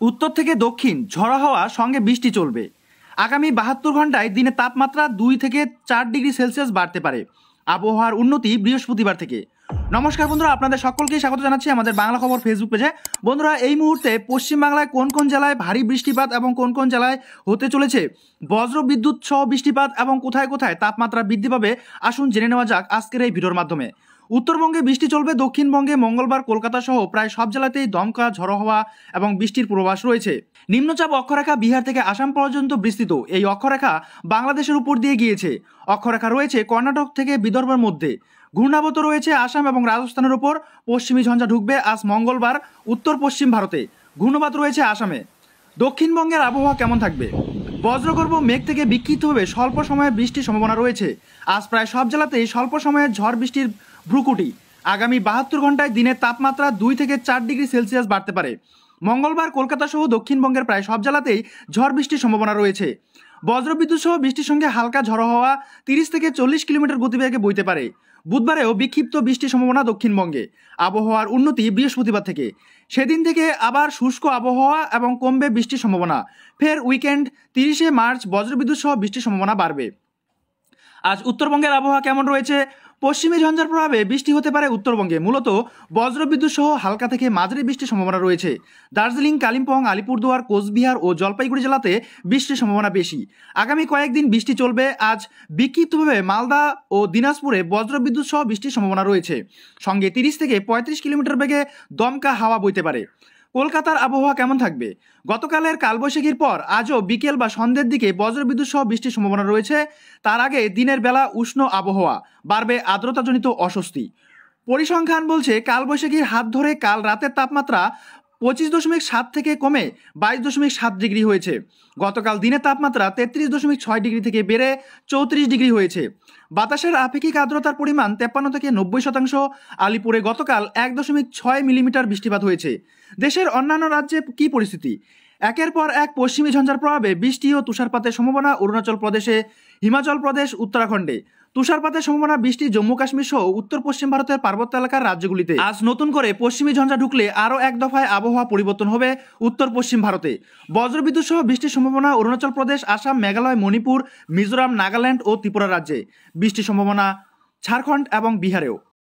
উত্তর থেকে দক্ষিণ ঝড়ো হাওয়া সঙ্গে বৃষ্টি চলবে। আগামী ৭২ ঘন্টায় দিনে তাপমাত্রা ২ থেকে ৪ ডিগ্রি সেলসিয়াস বাড়তে পারে। আবহাওয়ার উন্নতি বৃহস্পতিবার থেকে। নমস্কার বন্ধুরা, আপনাদের সকলকেই স্বাগত জানাচ্ছি আমাদের বাংলা খবর ফেসবুক পেজে। বন্ধুরা, এই মুহূর্তে পশ্চিমবাংলায় কোন কোন জেলায় ভারী বৃষ্টিপাত এবং কোন কোন জেলায় হতে চলেছে বজ্র বিদ্যুৎ সহ বৃষ্টিপাত এবং কোথায় কোথায় তাপমাত্রা বৃদ্ধি পাবে, আসুন জেনে নেওয়া যাক আজকের এই ভিডিওর মাধ্যমে। উত্তরবঙ্গে বৃষ্টি চলবে। দক্ষিণবঙ্গে মঙ্গলবার কলকাতা সহ প্রায় সব জেলাতেই দমকা ঝড়ো হওয়া এবং বৃষ্টির পূর্বাভাস রয়েছে। নিম্নচাপ অক্ষরেখা বিহার থেকে আসাম পর্যন্ত বিস্তৃত। এই অক্ষরেখা বাংলাদেশের উপর দিয়ে গিয়েছে। অক্ষরেখা রয়েছে কর্ণাটক থেকে বিদর্ভের মধ্যে। ঘূর্ণাবর্ত রয়েছে আসাম এবং রাজস্থানের উপর। পশ্চিমী ঝঞ্ঝা ঢুকবে আজ মঙ্গলবার উত্তর পশ্চিম ভারতে। ঘূর্ণবাত রয়েছে আসামে। দক্ষিণবঙ্গের আবহাওয়া কেমন থাকবে? বজ্রগর্ভ মেঘ থেকে বিক্ষিপ্তভাবে স্বল্প সময়ে বৃষ্টির সম্ভাবনা রয়েছে। আজ প্রায় সব জেলাতেই স্বল্প সময়ের ঝড় বৃষ্টির ভ্রুকুটি। আগামী ৭২ ঘন্টায় দিনের তাপমাত্রা ২ থেকে ৪ ডিগ্রি সেলসিয়াস বাড়তে পারে। মঙ্গলবার কলকাতা সহ দক্ষিণবঙ্গের প্রায় সব জেলাতেই ঝড় বৃষ্টির সম্ভাবনা রয়েছে। বজ্রবিদ্যুৎ সহ বৃষ্টির সঙ্গে হালকা ঝড়ো হওয়া ৩০ থেকে ৪০ কিলোমিটার গতিবেগে বইতে পারে। বুধবারেও বিক্ষিপ্ত বৃষ্টির সম্ভাবনা দক্ষিণবঙ্গে। আবহাওয়ার উন্নতি বৃহস্পতিবার থেকে। সেদিন থেকে আবার শুষ্ক আবহাওয়া এবং কমবে বৃষ্টির সম্ভাবনা। ফের উইকেন্ড ৩০শে মার্চ বজ্রবিদ্যুৎ সহ বৃষ্টির সম্ভাবনা বাড়বে। আজ উত্তরবঙ্গের আবহাওয়া কেমন রয়েছে? পশ্চিমী ঝঞ্ঝার প্রভাবে বৃষ্টি হতে পারে উত্তরবঙ্গে। মূলত বজ্রবিদ্যুৎ সহ হালকা থেকে মাঝারি বৃষ্টির সম্ভাবনা রয়েছে। দার্জিলিং, কালিম্পং, আলিপুরদুয়ার, কোচবিহার ও জলপাইগুড়ি জেলাতে বৃষ্টির সম্ভাবনা বেশি। আগামী কয়েকদিন বৃষ্টি চলবে। আজ বিক্ষিপ্তভাবে মালদা ও দিনাজপুরে বজ্রবিদ্যুৎ সহ বৃষ্টির সম্ভাবনা রয়েছে। সঙ্গে ৩০ থেকে ৩৫ কিলোমিটার বেগে দমকা হাওয়া বইতে পারে। কলকাতার আবহাওয়া কেমন থাকবে? গতকালের কালবৈশাখীর পর আজও বিকেল বা সন্ধ্যের দিকে বজ্রবিদ্যুৎ সহ বৃষ্টির সম্ভাবনা রয়েছে। তার আগে দিনের বেলা উষ্ণ আবহাওয়া, বাড়বে আর্দ্রতাজনিত অস্বস্তি। পরিসংখ্যান বলছে কালবৈশাখীর হাত ধরে কাল রাতের তাপমাত্রা ২৫.৭ থেকে কমে ২২.৭ ডিগ্রি হয়েছে। গতকাল দিনের তাপমাত্রা ৩৩.৬ ডিগ্রি থেকে বেড়ে ৩৪ ডিগ্রি হয়েছে। বাতাসের আপেক্ষিক আর্দ্রতার পরিমাণ ৫৩ থেকে ৯০%। আলিপুরে গতকাল ১.৬ মিলিমিটার বৃষ্টিপাত হয়েছে। দেশের অন্যান্য রাজ্যে কী পরিস্থিতি? একের পর এক পশ্চিমী ঝঞ্ঝার প্রভাবে বৃষ্টি ও তুষারপাতের সম্ভাবনা অরুণাচল প্রদেশে, হিমাচল প্রদেশ, উত্তরাখণ্ডে। তুষারপাতের সম্ভাবনা বৃষ্টি জম্মু কাশ্মীর সহ উত্তর পশ্চিম ভারতের পার্বত্য এলাকার রাজ্যগুলিতে। আজ নতুন করে পশ্চিমী ঝঞ্ঝা ঢুকলে আরও এক দফায় আবহাওয়া পরিবর্তন হবে উত্তর পশ্চিম ভারতে। বজ্রবিদ্যুৎ সহ বৃষ্টির সম্ভাবনা অরুণাচল প্রদেশ, আসাম, মেঘালয়, মণিপুর, মিজোরাম, নাগাল্যান্ড ও ত্রিপুরা রাজ্যে। বৃষ্টির সম্ভাবনা ঝাড়খণ্ড এবং বিহারেও।